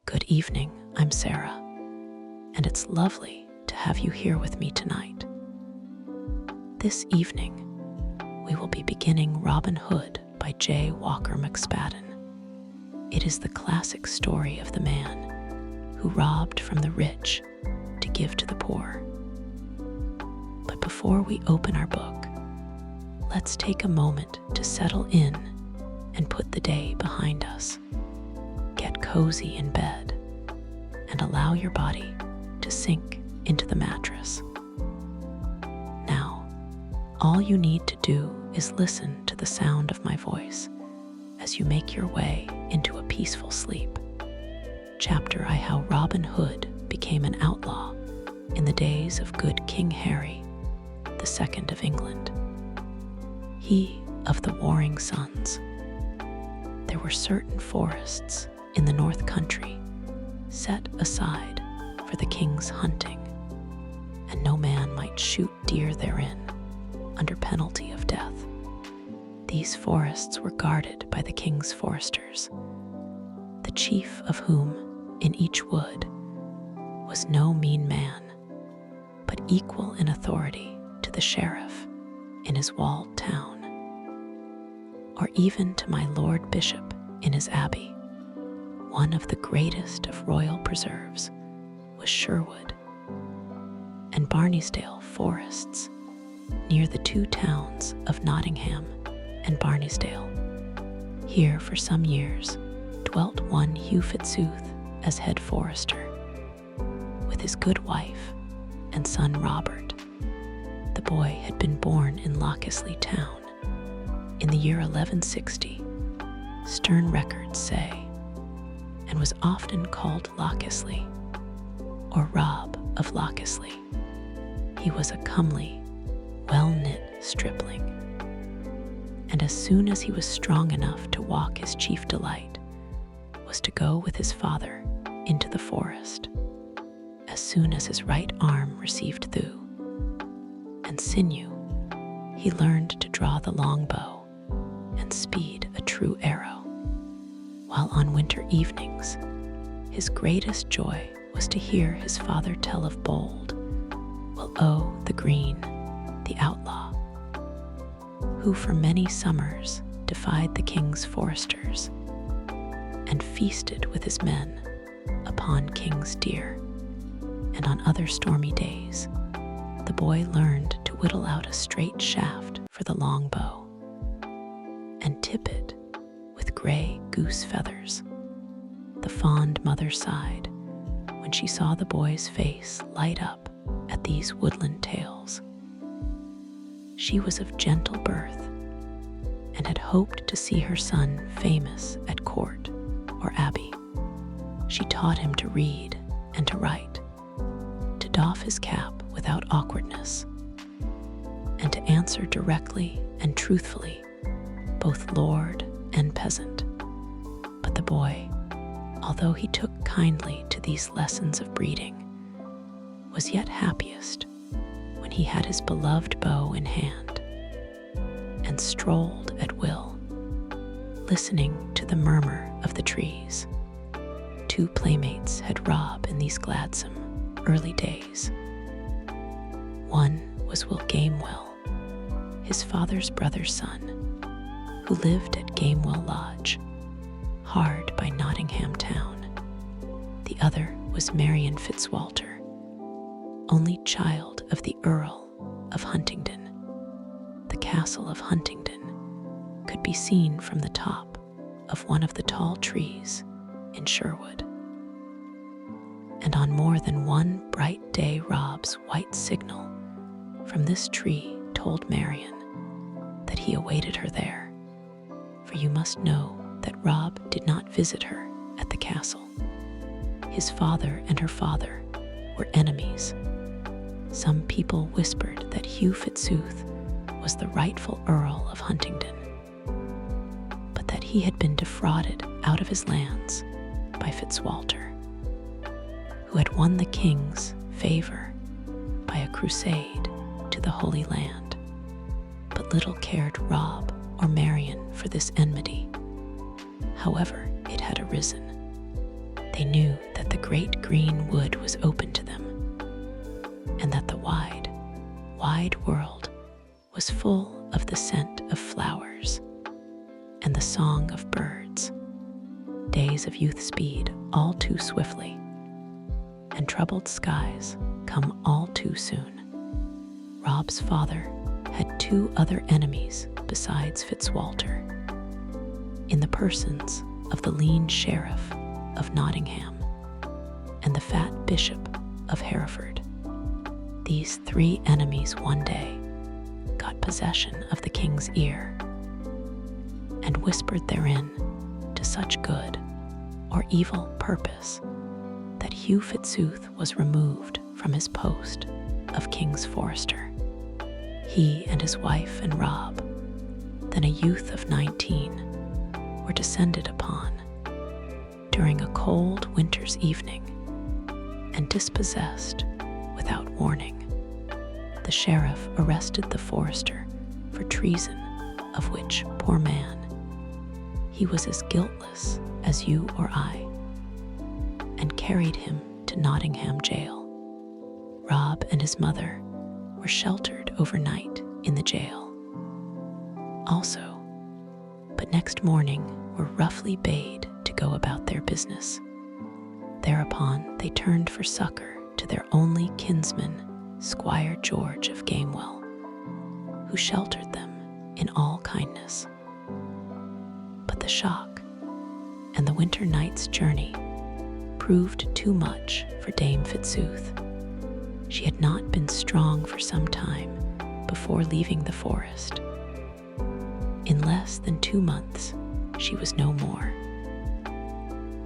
Good evening, I'm Sarah, and it's lovely to have you here with me tonight. This evening, we will be beginning Robin Hood by J. Walker McSpadden. It is the classic story of the man who robbed from the rich to give to the poor. But before we open our book, let's take a moment to settle in and put the day behind us. Get cozy in bed and allow your body to sink into the mattress. Now, all you need to do is listen to the sound of my voice as you make your way into a peaceful sleep. Chapter I How Robin Hood Became an Outlaw in the Days of Good King Harry II of England. He of the warring sons. There were certain forests in the North Country set aside for the king's hunting, and no man might shoot deer therein under penalty of death. These forests were guarded by the king's foresters, the chief of whom in each wood was no mean man, but equal in authority to the sheriff in his walled town, or even to my lord bishop in his abbey. One of the greatest of royal preserves was Sherwood and Barnesdale forests near the two towns of Nottingham and Barnesdale. Here for some years dwelt one Hugh Fitzooth as head forester, with his good wife and son Robert. The boy had been born in Lockesley town in the year 1160, stern records say, and was often called Lockesley, or Rob of Lockesley. He was a comely, well-knit stripling, and as soon as he was strong enough to walk, his chief delight was to go with his father into the forest. As soon as his right arm received thew and sinew, he learned to draw the long bow and speed a true arrow. While on winter evenings, his greatest joy was to hear his father tell of bold Will O the Green, the outlaw, who for many summers defied the king's foresters and feasted with his men upon king's deer. And on other stormy days, the boy learned to whittle out a straight shaft for the long bow and tip it with gray goose feathers. The fond mother sighed when she saw the boy's face light up at these woodland tales. She was of gentle birth and had hoped to see her son famous at court or abbey. She taught him to read and to write, to doff his cap without awkwardness, and to answer directly and truthfully both lord and peasant. But the boy, although he took kindly to these lessons of breeding, was yet happiest when he had his beloved bow in hand and strolled at will, listening to the murmur of the trees. Two playmates had Rob in these gladsome early days. One was Will Gamewell, his father's brother's son, who lived at Gamewell Lodge, hard by Nottingham town. The other was Marian Fitzwalter, only child of the Earl of Huntingdon. The castle of Huntingdon could be seen from the top of one of the tall trees in Sherwood. And on more than one bright day, Rob's white signal from this tree told Marian that he awaited her there. For you must know that Rob did not visit her at the castle. His father and her father were enemies. Some people whispered that Hugh Fitzooth was the rightful Earl of Huntingdon, but that he had been defrauded out of his lands by Fitzwalter, who had won the king's favor by a crusade to the Holy Land. But little cared Rob or Marian for this enmity, however it had arisen. They knew that the great green wood was open to them, and that the wide, wide world was full of the scent of flowers and the song of birds. Days of youth speed all too swiftly, and troubled skies come all too soon. Rob's father had two other enemies besides Fitzwalter, in the persons of the lean sheriff of Nottingham and the fat bishop of Hereford. These three enemies one day got possession of the king's ear and whispered therein to such good or evil purpose that Hugh Fitzooth was removed from his post of king's forester. He and his wife and Rob, then a youth of 19, were descended upon during a cold winter's evening and dispossessed without warning. The sheriff arrested the forester for treason, of which, poor man, he was as guiltless as you or I, and carried him to Nottingham jail. Rob and his mother were sheltered overnight in the jail also, but next morning were roughly bade to go about their business. Thereupon they turned for succor to their only kinsman, Squire George of Gamewell, who sheltered them in all kindness. But the shock and the winter night's journey proved too much for Dame Fitzooth. She had not been strong for some time before leaving the forest. In less than 2 months, she was no more.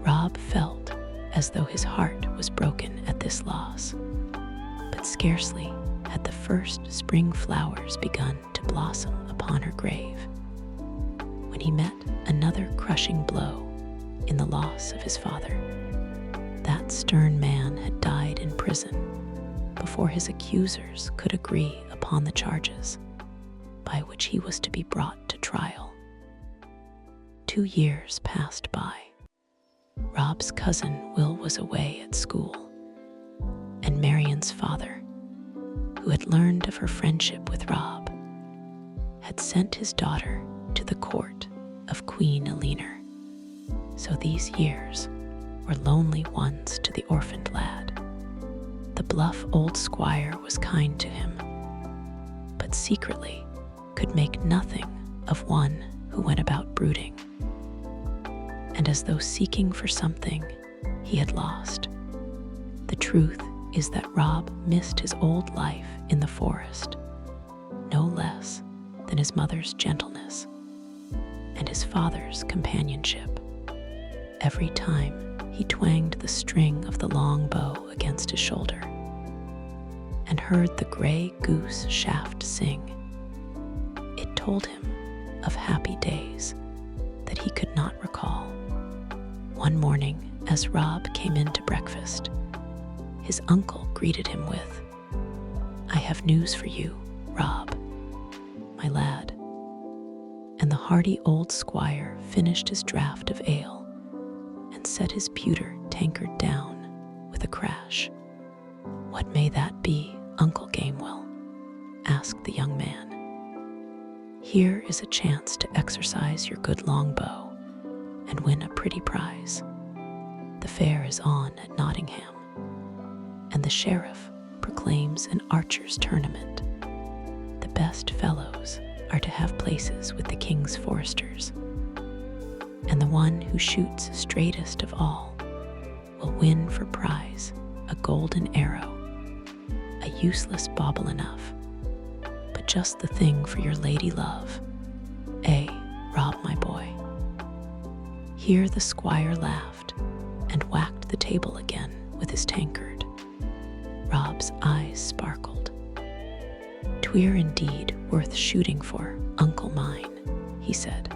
Rob felt as though his heart was broken at this loss, but scarcely had the first spring flowers begun to blossom upon her grave when he met another crushing blow in the loss of his father. That stern man had died in prison before his accusers could agree upon the charges by which he was to be brought to trial. 2 years passed by. Rob's cousin Will was away at school, and Marian's father, who had learned of her friendship with Rob, had sent his daughter to the court of Queen Eleanor. So these years were lonely ones to the orphaned lad. The bluff old squire was kind to him, but secretly could make nothing of one who went about brooding, and as though seeking for something he had lost. The truth is that Rob missed his old life in the forest, no less than his mother's gentleness and his father's companionship. Every time he twanged the string of the long bow against his shoulder and heard the gray goose shaft sing, it told him of happy days that he could not recall. One morning, as Rob came in to breakfast, his uncle greeted him with, "I have news for you, Rob, my lad." And the hearty old squire finished his draught of ale and set his pewter tankard down with a crash. "What may that be, Uncle Gamewell?" asked the young man. "Here is a chance to exercise your good long bow and win a pretty prize. The fair is on at Nottingham, and the sheriff proclaims an archer's tournament. The best fellows are to have places with the king's foresters, and the one who shoots straightest of all will win for prize a golden arrow, a useless bauble enough, but just the thing for your lady love. Eh, Rob, my boy?" Here the squire laughed and whacked the table again with his tankard. Rob's eyes sparkled. "'Twere indeed worth shooting for, uncle mine," he said.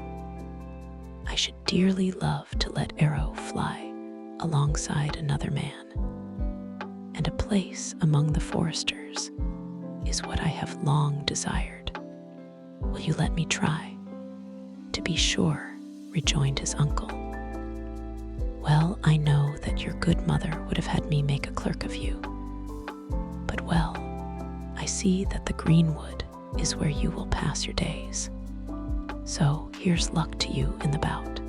"I should dearly love to let arrow fly alongside another man, and a place among the foresters is what I have long desired. Will you let me try?" "To be sure," rejoined his uncle. Well, I know that your good mother would have had me make a clerk of you. But well, I see that the greenwood is where you will pass your days. So here's luck to you in the bout.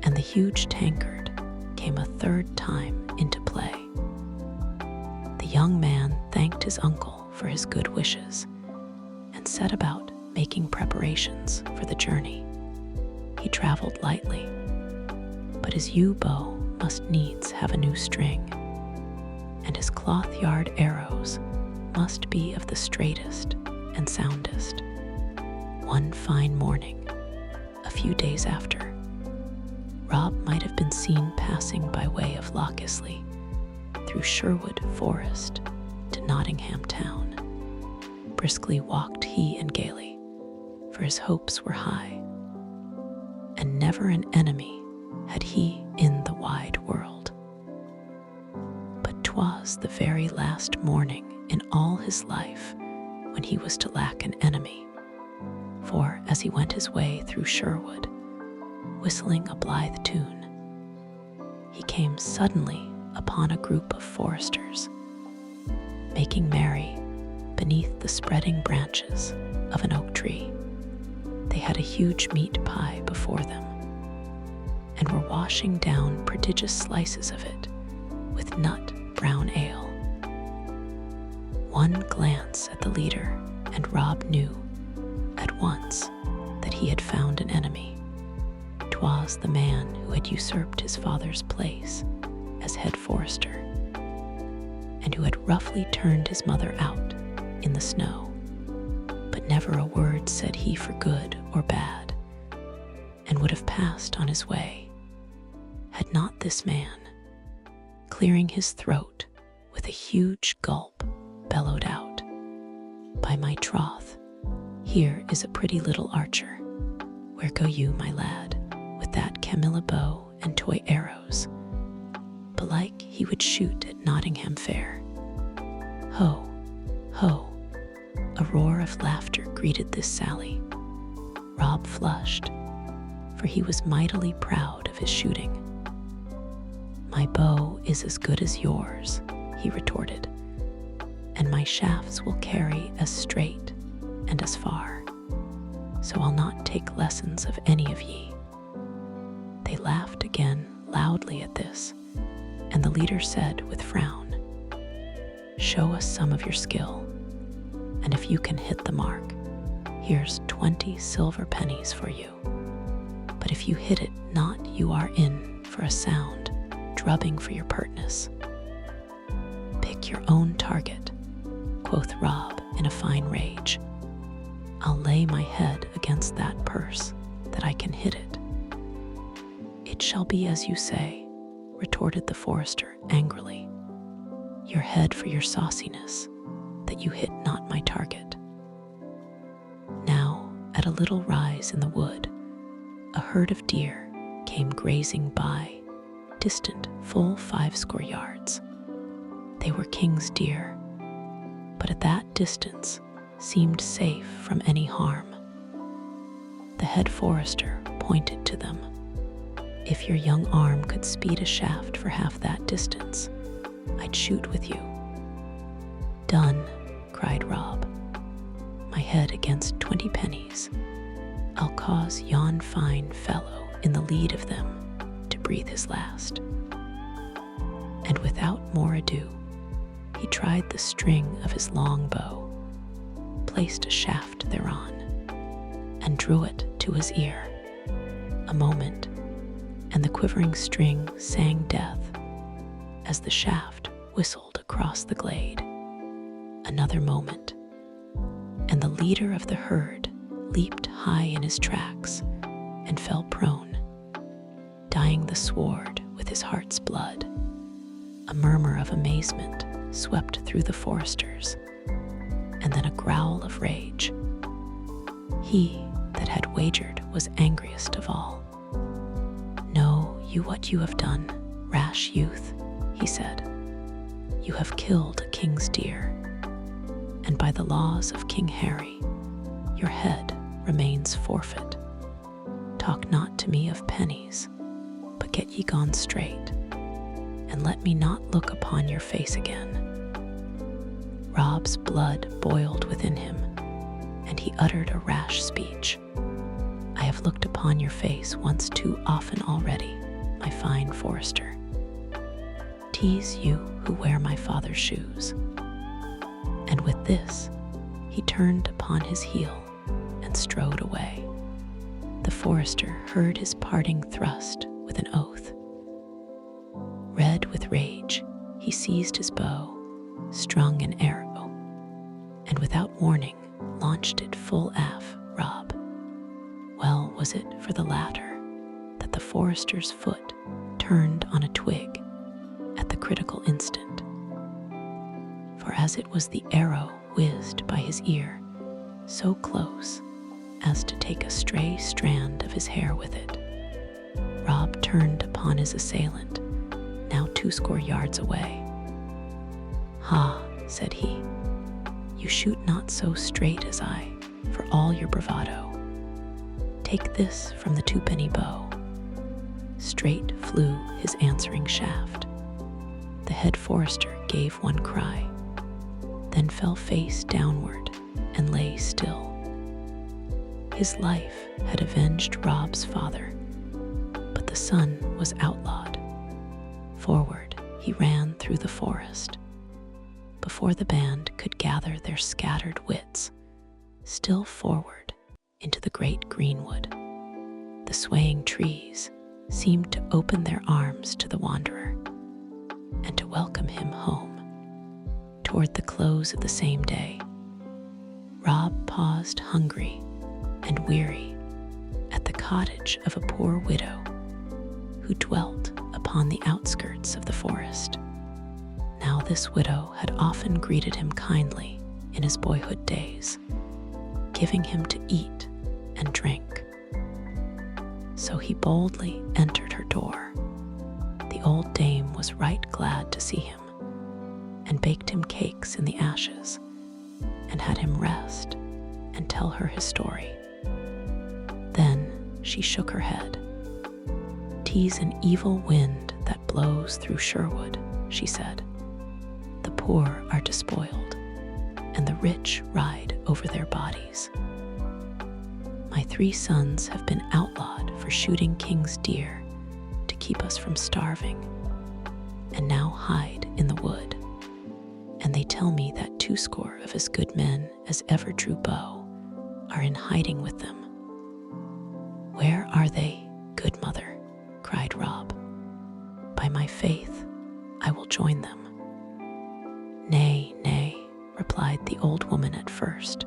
And the huge tankard came a third time into play. The young man thanked his uncle for his good wishes and set about making preparations for the journey. He traveled lightly, but his yew bow must needs have a new string, and his cloth yard arrows must be of the straightest and soundest. One fine morning, a few days after, Rob might have been seen passing by way of Lockesley through Sherwood Forest to Nottingham town. Briskly walked he and gaily, for his hopes were high, and never an enemy had he in the wide world. But 'twas the very last morning in all his life when he was to lack an enemy, for as he went his way through Sherwood, whistling a blithe tune, he came suddenly upon a group of foresters, making merry beneath the spreading branches of an oak tree. They had a huge meat pie before them, and were washing down prodigious slices of it with nut brown ale. One glance at the leader, and Rob knew at once that he had found an enemy. 'Twas the man who had usurped his father's place as head forester, and who had roughly turned his mother out in the snow, but never a word said he for good or bad, and would have passed on his way, had not this man, clearing his throat with a huge gulp, bellowed out, "By my troth, here is a pretty little archer. Where go you, my lad, with that Camilla bow and toy arrows? Belike he would shoot at Nottingham fair." Ho, ho! A roar of laughter greeted this sally. Rob flushed, for he was mightily proud of his shooting. "My bow is as good as yours," he retorted, "and my shafts will carry as straight and as far, so I'll not take lessons of any of ye." They laughed again loudly at this, and the leader said with frown, "Show us some of your skill, and if you can hit the mark, here's 20 silver pennies for you. But if you hit it not, you are in for a sound drubbing for your pertness." "Pick your own target," quoth Rob in a fine rage. "I'll lay my head against that purse that I can hit it." "It shall be as you say," retorted the forester angrily. "Your head for your sauciness, that you hit not my target." Now, at a little rise in the wood, a herd of deer came grazing by, distant full 50 yards. They were king's deer, but at that distance seemed safe from any harm. The head forester pointed to them. "If your young arm could speed a shaft for half that distance, I'd shoot with you." "Done," cried Rob. "My head against 20 pennies. I'll cause yon fine fellow in the lead of them to breathe his last." And without more ado, he tried the string of his long bow, placed a shaft thereon, and drew it to his ear. A moment, and the quivering string sang death as the shaft whistled across the glade. Another moment, and the leader of the herd leaped high in his tracks and fell prone, dyeing the sward with his heart's blood. A murmur of amazement swept through the foresters, and then a growl of rage. He that had wagered was angriest of all. "Know you what you have done, rash youth," he said. "You have killed a king's deer, and by the laws of King Harry, your head remains forfeit. Talk not to me of pennies, but get ye gone straight, and let me not look upon your face again." Rob's blood boiled within him, and he uttered a rash speech. "I have looked upon your face once too often already, my fine forester. 'Tis you who wear my father's shoes." And with this, he turned upon his heel and strode away. The forester heard his parting thrust with an oath. Red with rage, he seized his bow, strung an arrow, and without warning launched it full aft Rob. Well was it for the latter that the forester's foot turned on a twig at the critical instant. For as it was, the arrow whizzed by his ear so close as to take a stray strand of his hair with it. Rob turned upon his assailant, now 20 yards away. "Ha," said he, "you shoot not so straight as I, for all your bravado. Take this from the twopenny bow." Straight flew his answering shaft. The head forester gave one cry, then fell face downward and lay still. His life had avenged Rob's father, but the son was outlawed. Forward he ran through the forest. Before the band could gather their scattered wits, still forward into the great greenwood. The swaying trees seemed to open their arms to the wanderer and to welcome him home. Toward the close of the same day, Rob paused hungry and weary at the cottage of a poor widow who dwelt upon the outskirts of the forest. Now this widow had often greeted him kindly in his boyhood days, giving him to eat and drink. So he boldly entered her door. The old dame was right glad to see him, and baked him cakes in the ashes, and had him rest and tell her his story. Then she shook her head. "'Tis an evil wind that blows through Sherwood," she said. "The poor are despoiled, and the rich ride over their bodies. My 3 sons have been outlawed for shooting king's deer to keep us from starving, and now hide in the wood. And they tell me that 20 of as good men as ever drew bow are in hiding with them." "Where are they, good mother?" cried Rob. "By my faith, I will join them." "Nay, nay," replied the old woman at first.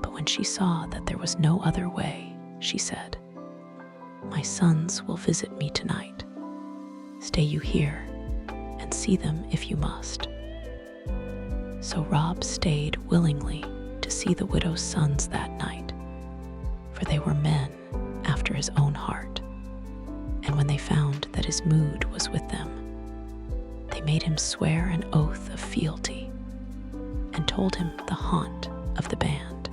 But when she saw that there was no other way, she said, "My sons will visit me tonight. Stay you here and see them if you must." So Rob stayed willingly to see the widow's sons that night, for they were men after his own heart. And when they found that his mood was with them, they made him swear an oath of fealty and told him the haunt of the band,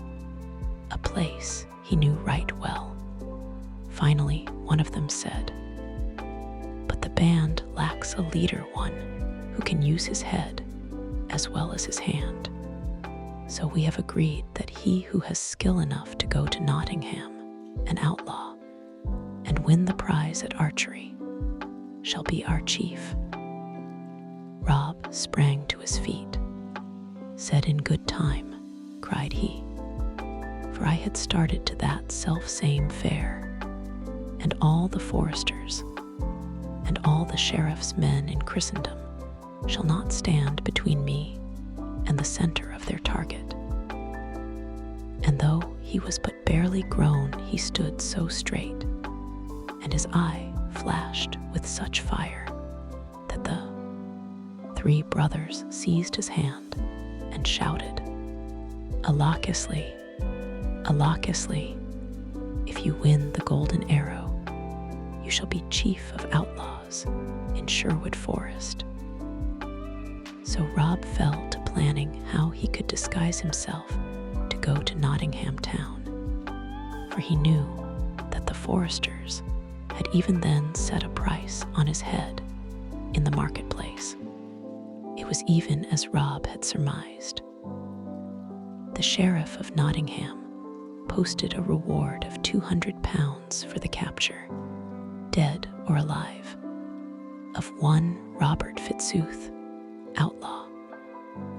a place he knew right well. Finally, one of them said, "But the band lacks a leader, one who can use his head as well as his hand. So we have agreed that he who has skill enough to go to Nottingham, an outlaw, and win the prize at archery, shall be our chief." Rob sprang to his feet. "Said in good time," cried he, "for I had started to that self-same fair, and all the foresters and all the sheriff's men in Christendom shall not stand between me and the center of their target." And though he was but barely grown, he stood so straight, and his eye flashed with such fire, that the 3 brothers seized his hand and shouted, "A Lockesley, a Lockesley, if you win the golden arrow, you shall be chief of outlaws in Sherwood Forest." So Rob fell to planning how he could disguise himself to go to Nottingham town, for he knew that the foresters had even then set a price on his head in the marketplace. It was even as Rob had surmised. The Sheriff of Nottingham posted a reward of £200 for the capture, dead or alive, of one Robert Fitzooth, outlaw,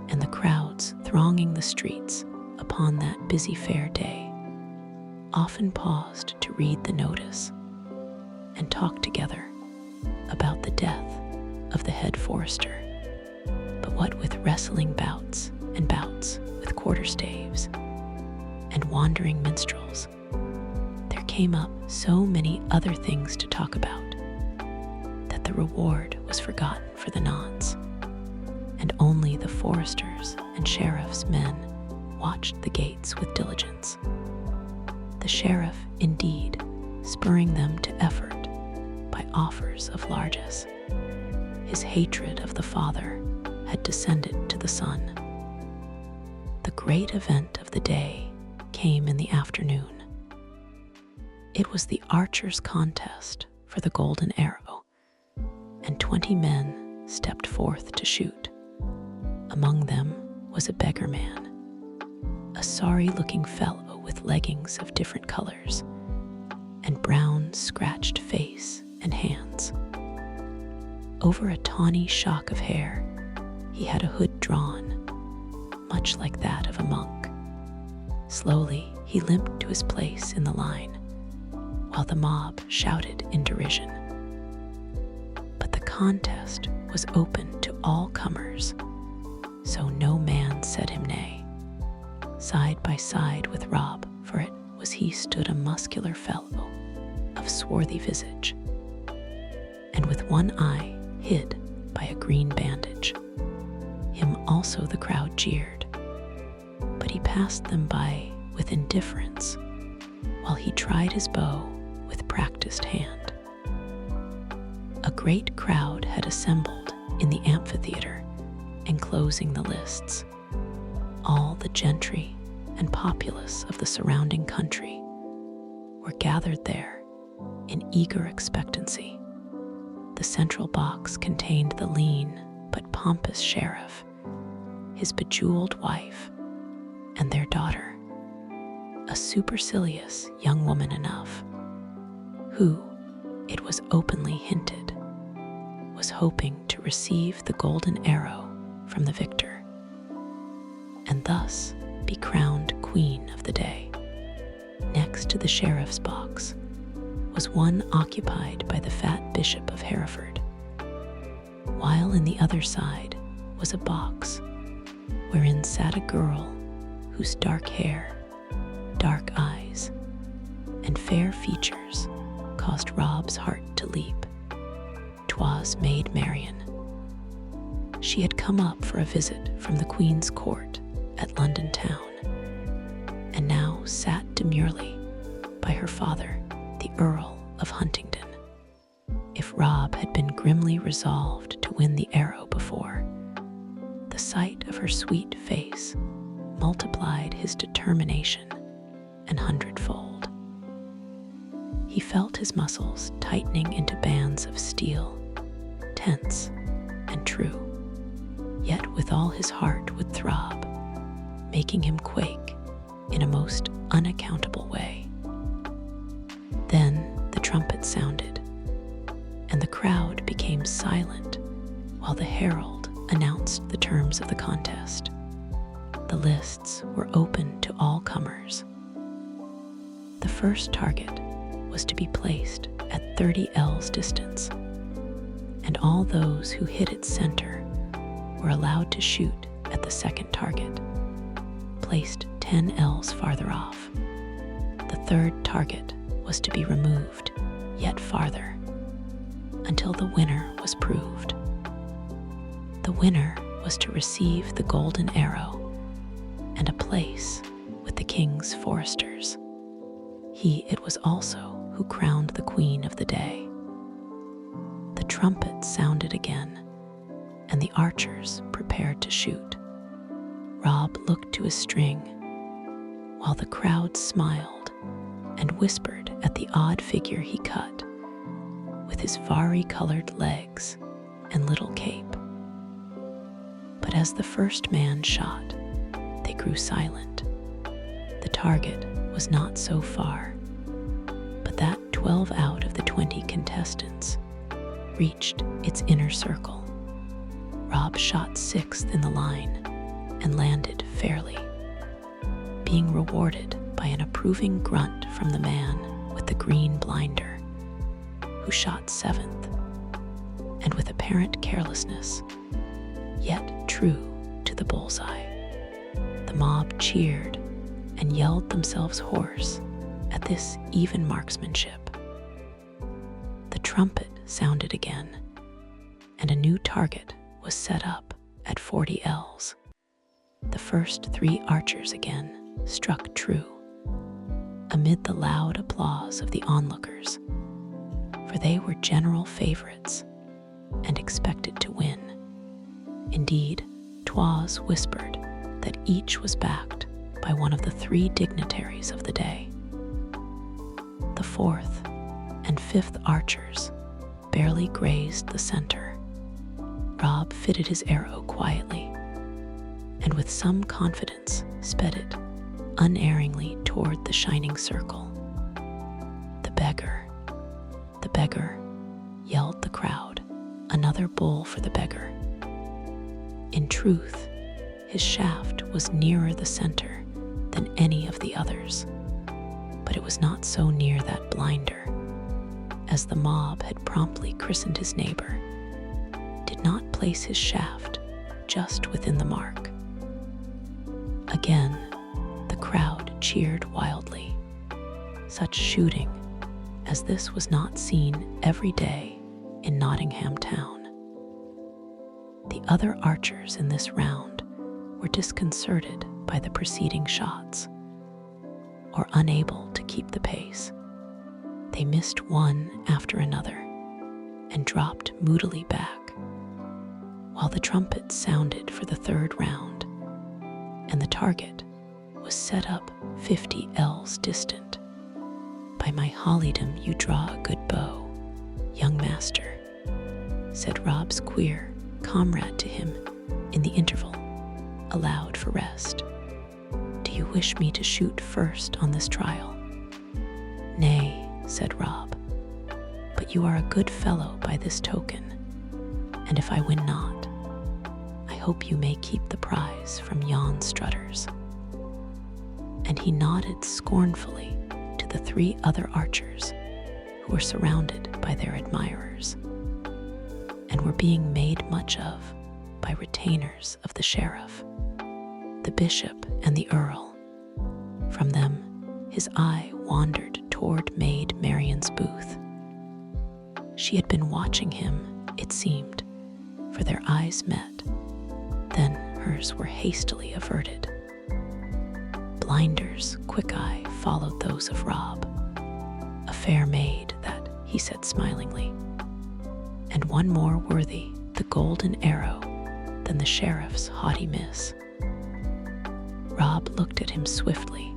and the crowds thronging the streets upon that busy fair day often paused to read the notice and talk together about the death of the head forester. But what with wrestling bouts and bouts with quarterstaves and wandering minstrels, there came up so many other things to talk about that the reward was forgotten for the nonce, and only the foresters and sheriff's men watched the gates with diligence. The sheriff, indeed, spurring them to effort by offers of largesse. His hatred of the father had descended to the son. The great event of the day came in the afternoon. It was the archers' contest for the golden arrow, and 20 men stepped forth to shoot. Among them was a beggar man, a sorry-looking fellow with leggings of different colors, and brown, scratched face and hands. Over a tawny shock of hair, he had a hood drawn, much like that of a monk. Slowly, he limped to his place in the line, while the mob shouted in derision. But the contest was open to all comers, so no man said him nay. Side by side with Rob, for it was he stood a muscular fellow of swarthy visage, and with one eye hid by a green bandage. Him also the crowd jeered, but he passed them by with indifference, while he tried his bow with practiced hand. A great crowd had assembled in the amphitheater enclosing the lists. All the gentry and populace of the surrounding country were gathered there in eager expectancy. The central box contained the lean but pompous sheriff, his bejeweled wife, and their daughter, a supercilious young woman enough, who, it was openly hinted, was hoping to receive the golden arrow from the victor, and thus be crowned queen of the day. Next to the sheriff's box was one occupied by the fat Bishop of Hereford, while in the other side was a box wherein sat a girl whose dark hair, dark eyes, and fair features caused Rob's heart to leap. 'Twas Maid Marian. She had come up for a visit from the Queen's court at London town, and now sat demurely by her father, the Earl of Huntingdon. If Rob had been grimly resolved to win the arrow before, the sight of her sweet face multiplied his determination an hundredfold. He felt his muscles tightening into bands of steel, tense and true, yet with all his heart would throb, making him quake in a most unaccountable way. Then the trumpet sounded, and the crowd became silent while the herald announced the terms of the contest. The lists were open to all comers. The first target was to be placed at 30 ells distance, and all those who hit its center were allowed to shoot at the second target, placed 10 ells farther off. The third target was to be removed yet farther, until the winner was proved. The winner was to receive the golden arrow and a place with the king's foresters. He it was also who crowned the queen of the day. The trumpet sounded again, and the archers prepared to shoot. Rob looked to his string, while the crowd smiled and whispered at the odd figure he cut with his vari-colored legs and little cape. But as the first man shot, they grew silent. The target was not so far, but that 12 out of the 20 contestants reached its inner circle. Rob shot 6th in the line and landed fairly, being rewarded by an approving grunt from the man with the green blinder, who shot 7th, and with apparent carelessness, yet true to the bullseye. The mob cheered and yelled themselves hoarse at this even marksmanship. The trumpet sounded again, and a new target was set up at 40 ells. The first 3 archers again struck true, amid the loud applause of the onlookers, for they were general favorites and expected to win. Indeed, 'twas whispered that each was backed by one of the 3 dignitaries of the day. The 4th and 5th archers barely grazed the center. Rob fitted his arrow quietly, and with some confidence sped it unerringly toward the shining circle. The beggar, yelled the crowd, another bull for the beggar. In truth, his shaft was nearer the center than any of the others, but it was not so near that blinder, as the mob had promptly christened his neighbor, did not place his shaft just within the mark. Again, the crowd cheered wildly. Such shooting as this was not seen every day in Nottingham town. The other archers in this round were disconcerted by the preceding shots, or unable to keep the pace. They missed one after another and dropped moodily back, while the trumpet sounded for the 3rd round, and the target was set up 50 ells distant. "By my hollydom, you draw a good bow, young master," said Rob's queer comrade to him in the interval allowed for rest. "Do you wish me to shoot first on this trial?" "Nay," said Rob, "but you are a good fellow by this token, and if I win not, I hope you may keep the prize from yon strutters." And he nodded scornfully to the 3 other archers who were surrounded by their admirers, and were being made much of by retainers of the sheriff, the bishop, and the earl. From them, his eye wandered toward Maid Marian's booth. She had been watching him, it seemed, for their eyes met, then hers were hastily averted. Blinder's quick eye followed those of Rob. "A fair maid, that," he said smilingly, "and one more worthy the golden arrow than the sheriff's haughty miss." Rob looked at him swiftly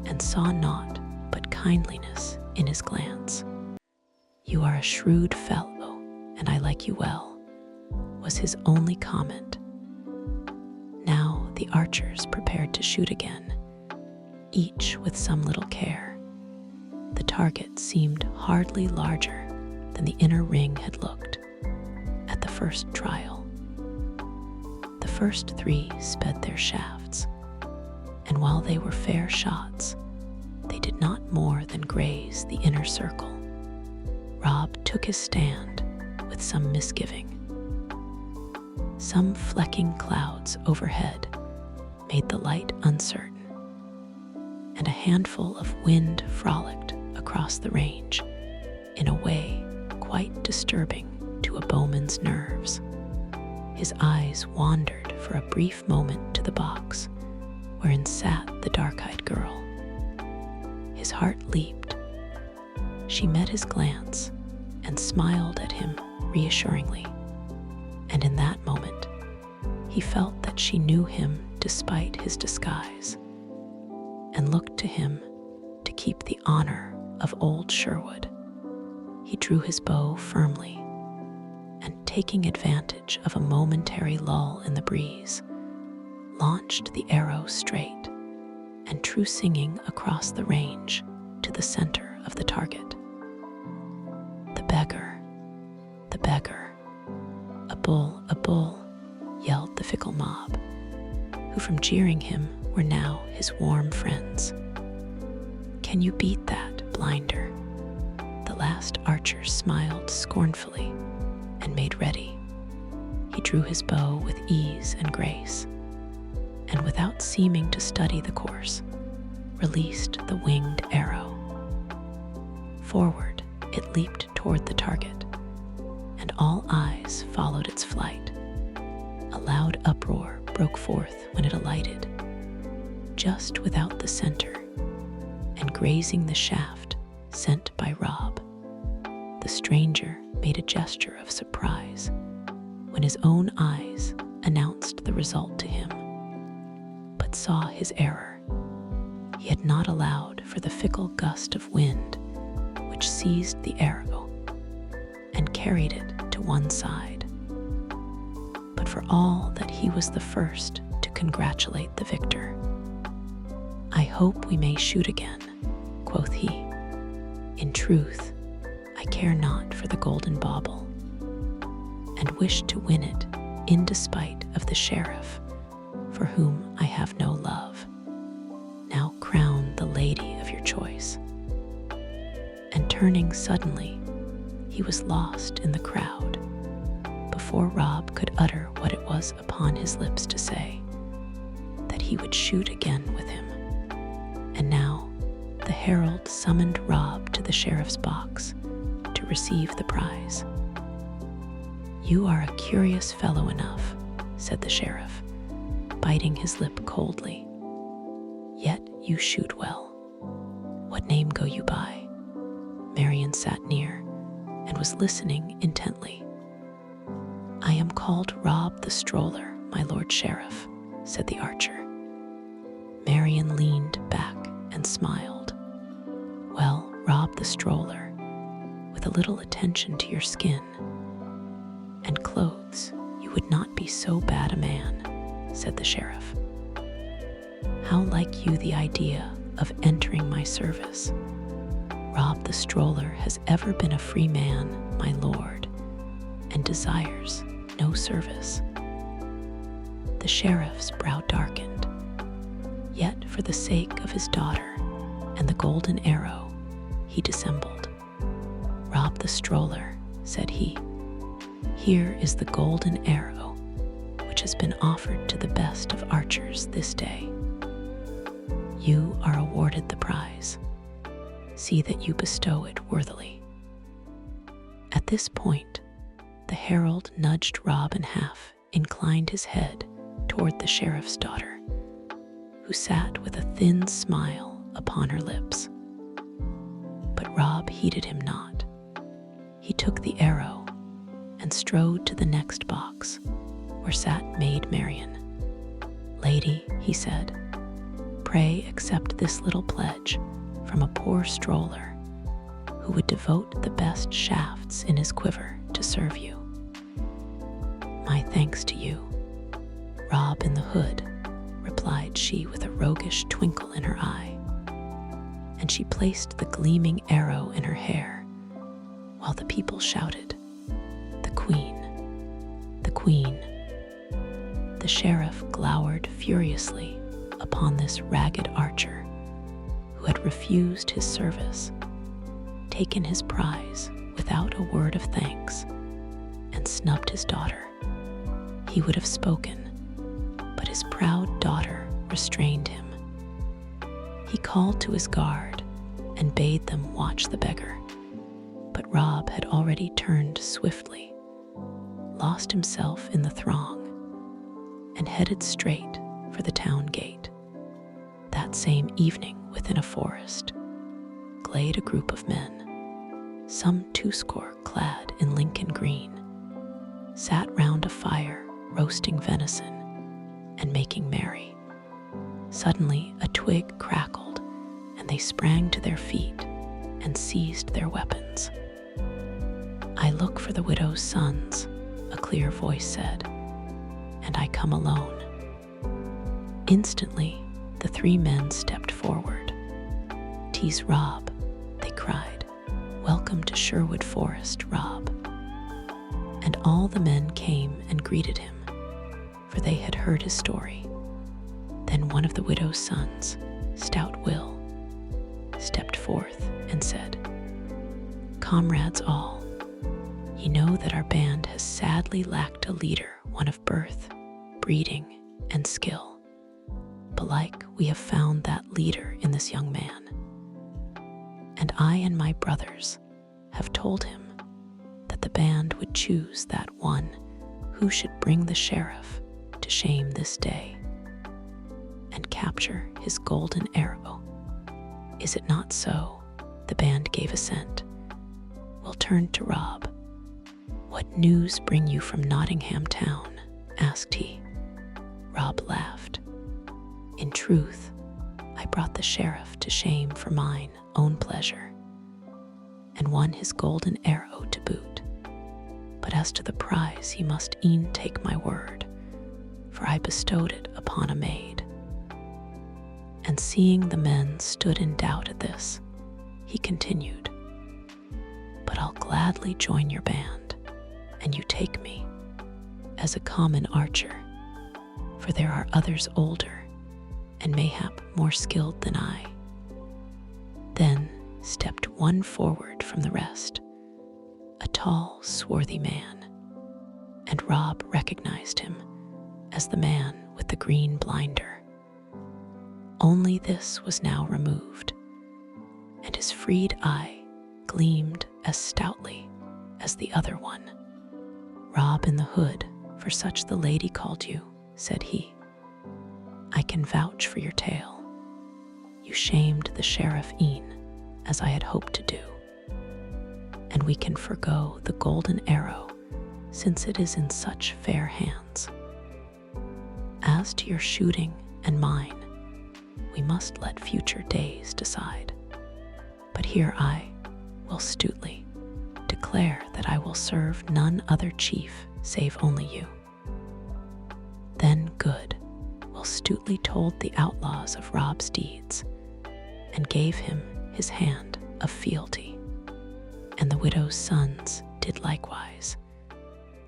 and saw naught but kindliness in his glance. "You are a shrewd fellow, and I like you well," was his only comment. Now the archers prepared to shoot again, each with some little care. The target seemed hardly larger than the inner ring had looked at the first trial. The first 3 sped their shafts, and while they were fair shots, they did not more than graze the inner circle. Rob took his stand with some misgiving. Some flecking clouds overhead made the light uncertain, and a handful of wind frolicked across the range in a way quite disturbing to a bowman's nerves. His eyes wandered for a brief moment to the box wherein sat the dark-eyed girl. His heart leaped. She met his glance and smiled at him reassuringly, and in that moment he felt that she knew him despite his disguise, and looked to him to keep the honor of old Sherwood. He drew his bow firmly, and taking advantage of a momentary lull in the breeze, launched the arrow straight and true singing across the range to the center of the target. The beggar, a bull, yelled the fickle mob, who from jeering him were now his warm friends. Can you beat that, blinder? The last archer smiled scornfully and made ready. He drew his bow with ease and grace, and without seeming to study the course, released the winged arrow. Forward, it leaped toward the target, and all eyes followed its flight. A loud uproar broke forth when it alighted, just without the center, and grazing the shaft sent by Rob. The stranger made a gesture of surprise when his own eyes announced the result to him, but saw his error. He had not allowed for the fickle gust of wind which seized the arrow and carried it to one side. But for all that he was the first to congratulate the victor. "I hope we may shoot again," quoth he. "In truth, I care not for the golden bauble, and wish to win it in despite of the sheriff, for whom I have no love. Now crown the lady of your choice." And turning suddenly, he was lost in the crowd, before Rob could utter what it was upon his lips to say, that he would shoot again with him. And now the herald summoned Rob to the sheriff's box to receive the prize. "You are a curious fellow enough," said the sheriff, biting his lip coldly. "Yet you shoot well. What name go you by?" Marian sat near and was listening intently. "I am called Rob the Stroller, my lord sheriff," said the archer. Marian leaned back and smiled. "Well, Rob the Stroller, with a little attention to your skin and clothes, you would not be so bad a man," said the sheriff. "How like you the idea of entering my service? Rob the Stroller has ever been a free man, my lord, and desires no service." The sheriff's brow darkened, yet for the sake of his daughter and the golden arrow, he dissembled. "Rob the Stroller," said he, "here is the golden arrow which has been offered to the best of archers this day. You are awarded the prize. See that you bestow it worthily." At this point, the herald nudged Rob in half, inclined his head toward the sheriff's daughter, who sat with a thin smile upon her lips. But Rob heeded him not. He took the arrow and strode to the next box, where sat Maid Marian. "Lady," he said, "pray accept this little pledge from a poor stroller who would devote the best shafts in his quiver to serve you." "My thanks to you, Rob in the Hood," replied she with a roguish twinkle in her eye, and she placed the gleaming arrow in her hair, while the people shouted, "The Queen! The Queen!" The sheriff glowered furiously upon this ragged archer who had refused his service, taken his prize without a word of thanks, and snubbed his daughter. He would have spoken, but his proud daughter restrained him. He called to his guard and bade them watch the beggar, but Rob had already turned swiftly, lost himself in the throng, and headed straight for the town gate. That same evening, within a forest, glade a group of men, some 20 clad in Lincoln green, sat round a fire roasting venison and making merry. Suddenly a twig crackled, and they sprang to their feet and seized their weapons. "I look for the widow's sons," a clear voice said, "and I come alone." Instantly, the three men stepped forward. "'Tis Rob," they cried. "Welcome to Sherwood Forest, Rob." And all the men came and greeted him, for they had heard his story. Then one of the widow's sons, stout Will, stepped forth and said, "Comrades all, ye know that our band has sadly lacked a leader, one of birth, breeding, and skill. Belike we have found that leader in this young man. And I and my brothers have told him that the band would choose that one who should bring the sheriff to shame this day and capture his golden arrow. Is it not so?" The band gave assent. Will turned to Rob. "What news bring you from Nottingham town?" asked he. Rob laughed. "In truth, I brought the sheriff to shame for mine own pleasure, and won his golden arrow to boot. But as to the prize, he must e'en take my word, for I bestowed it upon a maid." And seeing the men stood in doubt at this, he continued, "But I'll gladly join your band, and you take me as a common archer, for there are others older and mayhap more skilled than I." Then stepped one forward from the rest, a tall, swarthy man, and Rob recognized him as the man with the green blinder. Only this was now removed, and his freed eye gleamed as stoutly as the other one. "Rob in the Hood, for such the lady called you," said he. "I can vouch for your tale. You shamed the sheriff e'en, as I had hoped to do, and we can forego the golden arrow, since it is in such fair hands. As to your shooting and mine, we must let future days decide. But here I will stoutly declare that I will serve none other chief save only you." Then Good Will stoutly told the outlaws of Rob's deeds, and gave him his hand of fealty. And the widow's sons did likewise,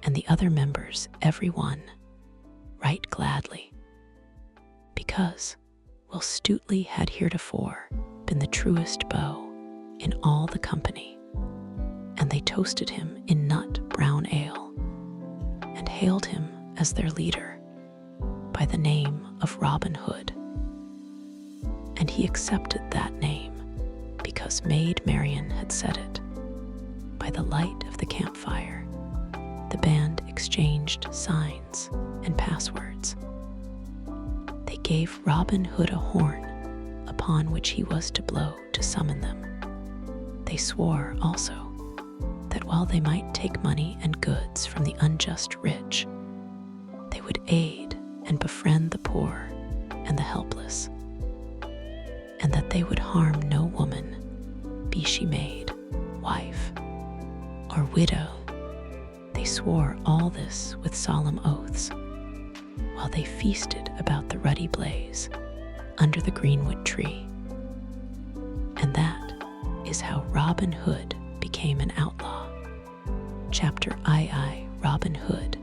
and the other members every one, right gladly, because Will stoutly had heretofore been the truest beau in all the company, and they toasted him in nut brown ale, and hailed him as their leader by the name of Robin Hood. And he accepted that name because Maid Marian had said it. By the light of the campfire, the band exchanged signs and passwords. They gave Robin Hood a horn upon which he was to blow to summon them. They swore also that while they might take money and goods from the unjust rich, they would aid and befriend the poor and the helpless, and that they would harm no woman, be she maid, wife, or widow. They swore all this with solemn oaths, while they feasted about the ruddy blaze under the greenwood tree. And that is how Robin Hood became an outlaw. Chapter I, Robin Hood,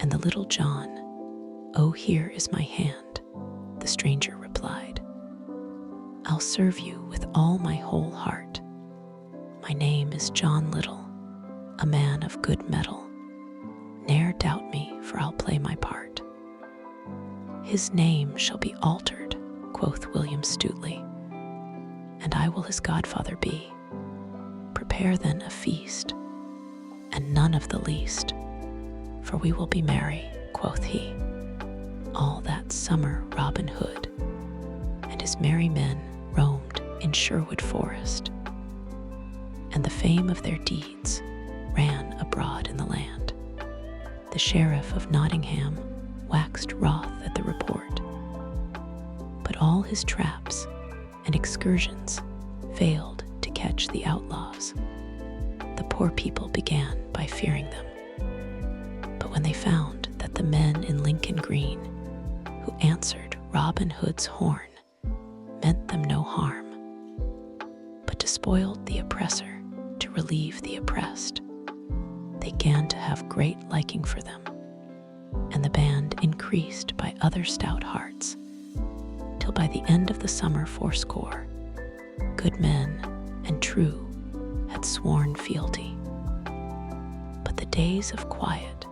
and the Little John. "Oh, here is my hand," the stranger replied. "I'll serve you with all my whole heart. My name is John Little, a man of good mettle. Ne'er doubt me, for I'll play my part." "His name shall be altered," quoth William Stoutly, "and I will his godfather be. Prepare then a feast, and none of the least, for we will be merry," quoth he. All that summer Robin Hood and his merry men roamed in Sherwood Forest, and the fame of their deeds ran abroad in the land. The sheriff of Nottingham waxed wroth at the report, but all his traps and excursions failed to catch the outlaws, the poor people began by fearing them. But when they found that the men in Lincoln Green, who answered Robin Hood's horn, meant them no harm, but despoiled the oppressor to relieve the oppressed, they began to have great liking for them, and the band increased by other stout hearts, till by the end of the summer fourscore, good men and true had sworn fealty. But the days of quiet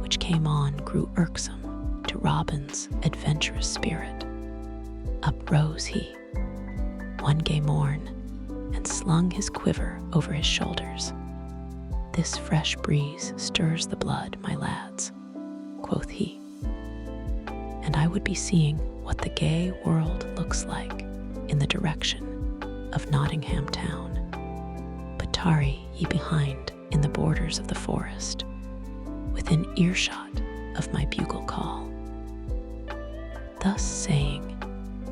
which came on grew irksome to Robin's adventurous spirit. Up rose he, one gay morn, and slung his quiver over his shoulders. "This fresh breeze stirs the blood, my lads," quoth he, "and I would be seeing what the gay world looks like in the direction of Nottingham town. But tarry ye behind in the borders of the forest, within earshot of my bugle call." Thus saying,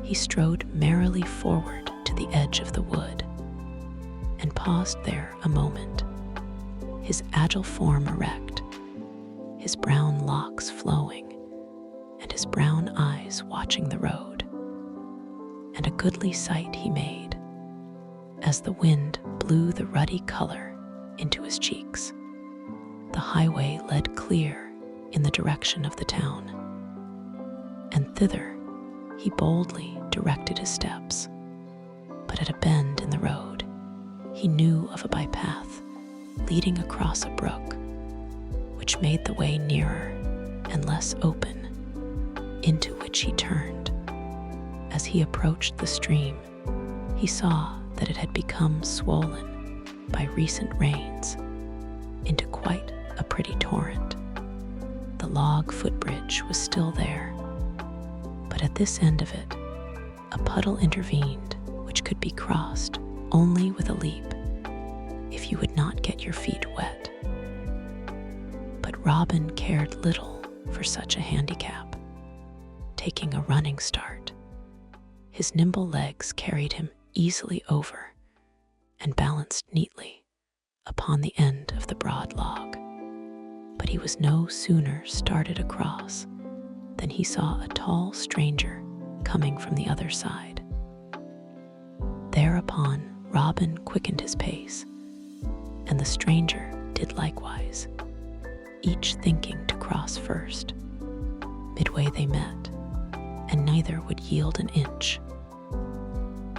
he strode merrily forward to the edge of the wood, and paused there a moment, his agile form erect, his brown locks flowing, and his brown eyes watching the road. And a goodly sight he made, as the wind blew the ruddy color into his cheeks. The highway led clear in the direction of the town, and thither he boldly directed his steps. But at a bend in the road, he knew of a bypath leading across a brook, which made the way nearer and less open, into which he turned. As he approached the stream, he saw that it had become swollen by recent rains into quite a pretty torrent. The log footbridge was still there, but at this end of it, a puddle intervened which could be crossed only with a leap, if you would not get your feet wet. But Robin cared little for such a handicap. Taking a running start, his nimble legs carried him easily over and balanced neatly upon the end of the broad log. But he was no sooner started across than he saw a tall stranger coming from the other side. Thereupon Robin quickened his pace, and the stranger did likewise, each thinking to cross first. Midway they met, and neither would yield an inch.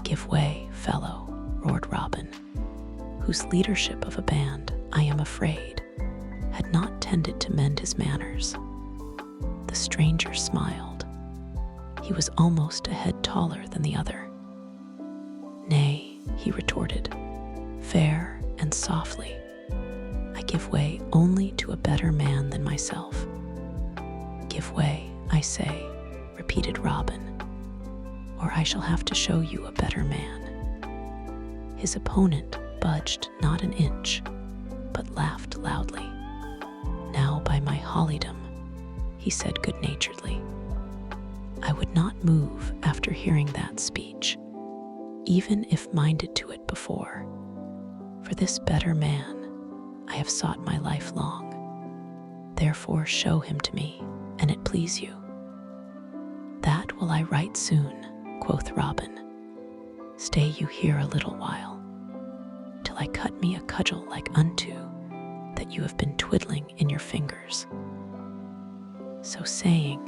"Give way, fellow," roared Robin, whose leadership of a band, I am afraid, had not tended to mend his manners. The stranger smiled. He was almost a head taller than the other. "Nay," he retorted, fair and softly, "I give way only to a better man than myself." "Give way, I say," repeated Robin, "or I shall have to show you a better man." His opponent budged not an inch, but laughed loudly. "Now by my hollydom," he said good-naturedly, "I would not move after hearing that speech, even if minded to it before. For this better man I have sought my life long. Therefore show him to me, an it please you." "That will I right soon," quoth Robin. "Stay you here a little while, till I cut me a cudgel like unto that you have been twiddling in your fingers." So saying,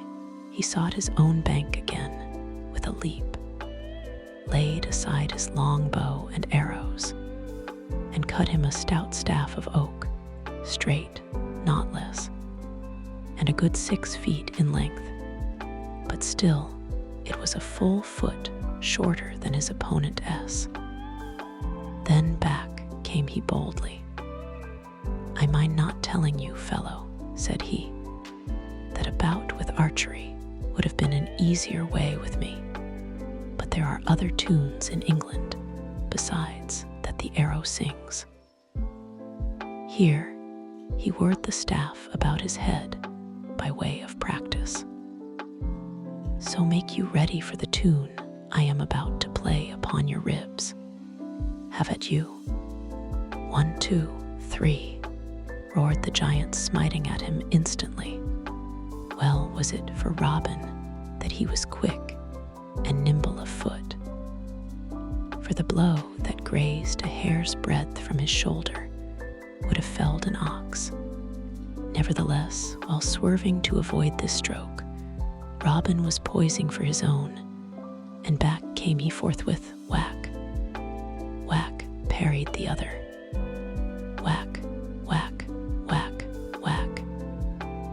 he sought his own bank again with a leap, laid aside his long bow and arrows, and cut him a stout staff of oak, straight, knotless, and a good 6 feet in length. But still, it was a full foot shorter than his opponent S. Then back came he boldly. "I mind not telling you, fellow," said he, "that a bout with archery would have been an easier way with me, but there are other tunes in England besides that the arrow sings." Here he whirred the staff about his head by way of practice. "So make you ready for the tune I am about to play upon your ribs. Have at you. 1, 2, 3, roared the giant, smiting at him instantly. Well was it for Robin that he was quick and nimble of foot, for the blow that grazed a hair's breadth from his shoulder would have felled an ox. Nevertheless, while swerving to avoid this stroke, Robin was poising for his own, and back came he forthwith. Whack, whack, parried the other. Whack, whack, whack, whack.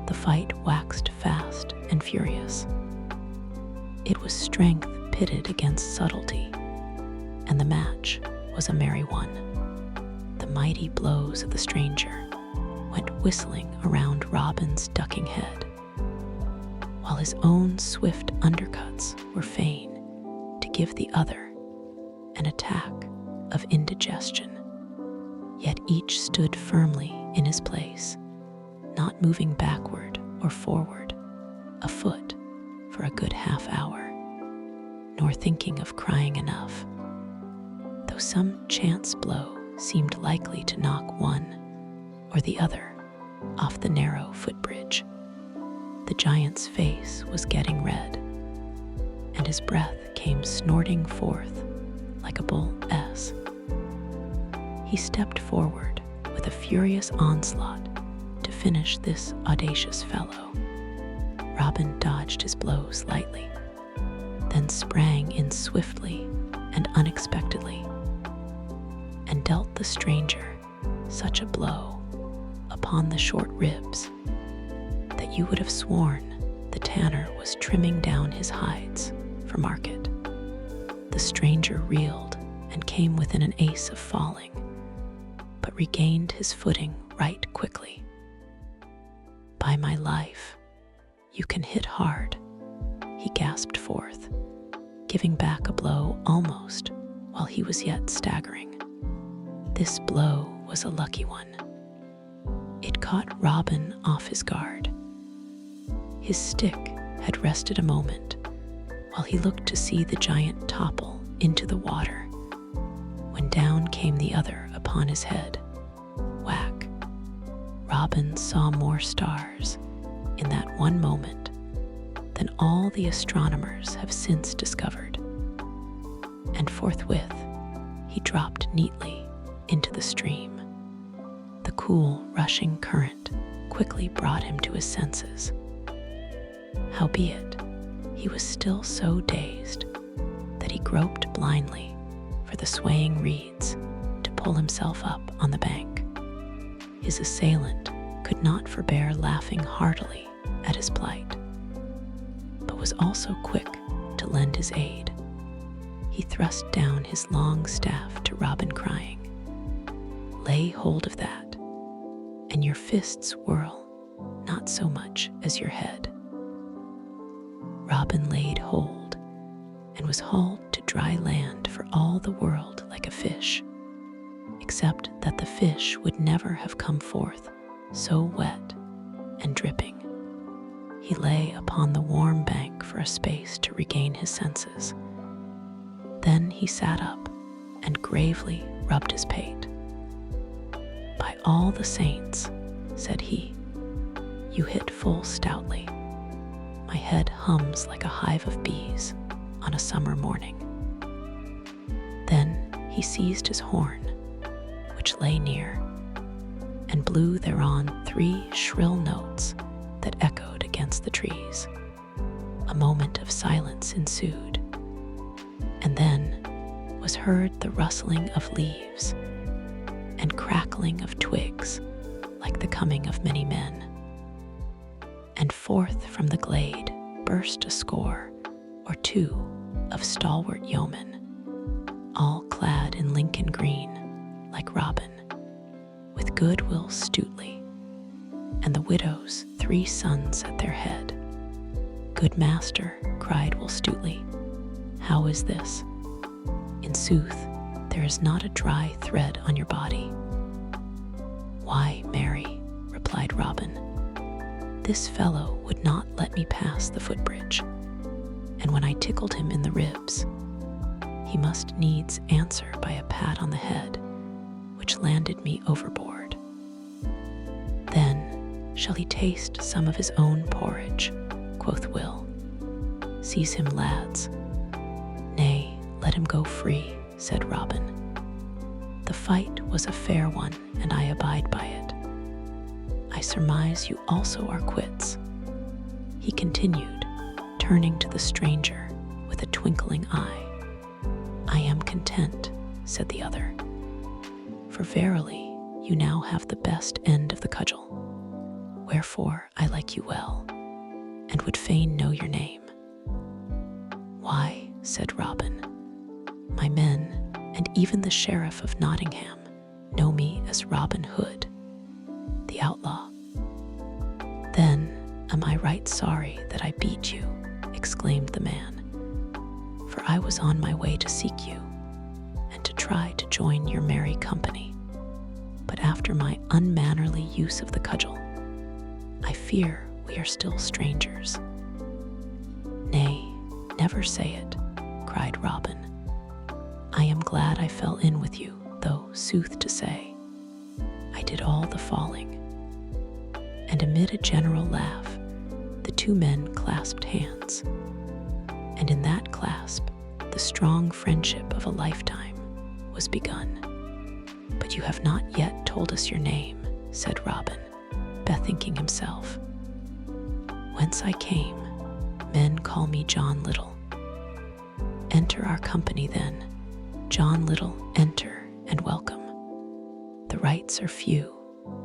The fight waxed fast and furious. It was strength pitted against subtlety, and the match was a merry one. The mighty blows of the stranger went whistling around Robin's ducking head, while his own swift undercuts were fain to give the other an attack of indigestion. Yet each stood firmly in his place, not moving backward or forward a foot for a good half hour, nor thinking of crying enough, though some chance blow seemed likely to knock one or the other off the narrow footbridge. The giant's face was getting red, and his breath came snorting forth like a bull S. He stepped forward with a furious onslaught to finish this audacious fellow. Robin dodged his blows lightly, then sprang in swiftly and unexpectedly, and dealt the stranger such a blow upon the short ribs that you would have sworn the tanner was trimming down his hides for market. The stranger reeled and came within an ace of falling, but regained his footing right quickly. "By my life, you can hit hard," he gasped forth, giving back a blow almost while he was yet staggering. This blow was a lucky one. It caught Robin off his guard. His stick had rested a moment while he looked to see the giant topple into the water, when down came the other upon his head. Whack! Robin saw more stars in that one moment than all the astronomers have since discovered, and forthwith he dropped neatly into the stream. The cool, rushing current quickly brought him to his senses. Howbeit, he was still so dazed that he groped blindly for the swaying reeds to pull himself up on the bank. His assailant could not forbear laughing heartily at his plight, but was also quick to lend his aid. He thrust down his long staff to Robin, crying, "Lay hold of that, and your fists whirl not so much as your head." Robin laid hold and was hauled to dry land for all the world like a fish, except that the fish would never have come forth so wet and dripping. He lay upon the warm bank for a space to regain his senses. Then he sat up and gravely rubbed his pate. "By all the saints," said he, "you hit full stoutly. My head hums like a hive of bees on a summer morning." Then he seized his horn, which lay near, and blew thereon 3 shrill notes that echoed against the trees. A moment of silence ensued, and then was heard the rustling of leaves and crackling of twigs like the coming of many men. And forth from the glade burst a score or 2 of stalwart yeomen, all clad in Lincoln green like Robin, with good Will Stutely, and the widow's 3 sons at their head. "Good master," cried Will Stutely, "how is this? In sooth, there is not a dry thread on your body." "Why, Mary," replied Robin, "this fellow would not let me pass the footbridge, and when I tickled him in the ribs, he must needs answer by a pat on the head, which landed me overboard." Shall he taste some of his own porridge? Quoth Will. Seize him, lads. Nay, let him go free, said Robin. The fight was a fair one, and I abide by it. I surmise you also are quits, he continued, turning to the stranger with a twinkling eye. I am content, said the other, for verily you now have the best end of the cudgel, wherefore I like you well, and would fain know your name. Why, said Robin, my men, and even the sheriff of Nottingham, know me as Robin Hood, the outlaw. Then am I right sorry that I beat you, exclaimed the man, for I was on my way to seek you, and to try to join your merry company. But after my unmannerly use of the cudgel, I fear we are still strangers. Nay, never say it, cried Robin. I am glad I fell in with you, though, sooth to say, I did all the falling. And amid a general laugh, the two men clasped hands. And in that clasp, the strong friendship of a lifetime was begun. But you have not yet told us your name, said Robin, bethinking himself. Whence I came, men call me John Little. Enter our company then, John Little, enter and welcome. The rights are few,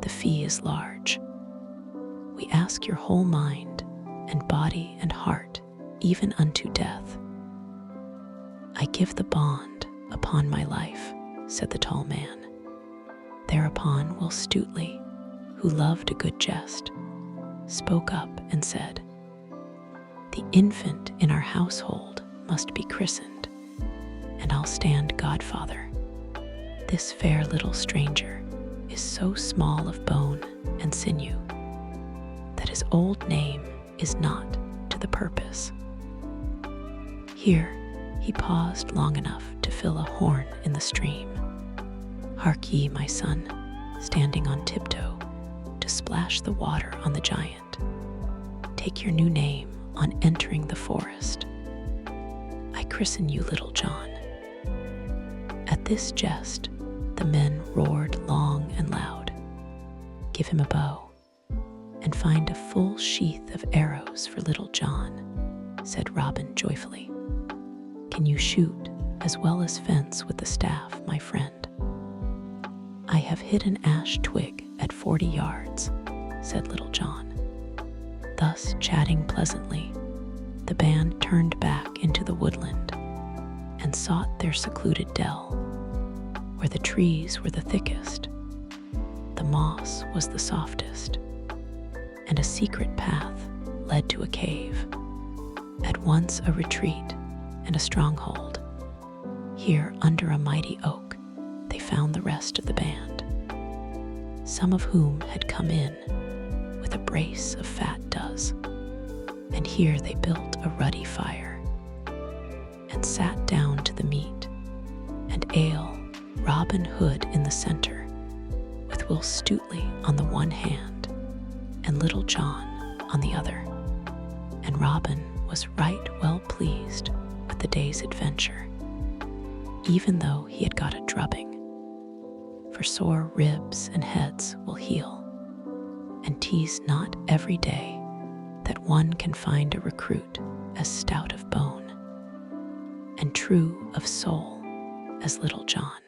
the fee is large. We ask your whole mind and body and heart, even unto death. I give the bond upon my life, said the tall man. Thereupon Will Stutely, who loved a good jest, spoke up and said, The infant in our household must be christened, and I'll stand godfather. This fair little stranger is so small of bone and sinew that his old name is not to the purpose. Here he paused long enough to fill a horn in the stream. Hark ye, my son, standing on tiptoe to splash the water on the giant. Take your new name on entering the forest. I christen you Little John. At this jest, the men roared long and loud. Give him a bow, and find a full sheath of arrows for Little John, said Robin joyfully. Can you shoot as well as fence with the staff, my friend? I have hit an ash twig at 40 yards, said Little John. Thus chatting pleasantly, the band turned back into the woodland and sought their secluded dell, where the trees were the thickest, the moss was the softest, and a secret path led to a cave, at once a retreat and a stronghold. Here, under a mighty oak, they found the rest of the band, some of whom had come in with a brace of fat does, and here they built a ruddy fire, and sat down to the meat, and ale, Robin Hood in the center, with Will Stutely on the one hand, and Little John on the other. And Robin was right well pleased with the day's adventure, even though he had got a drubbing, for sore ribs and heads will heal, and 'tis not every day that one can find a recruit as stout of bone and true of soul as Little John.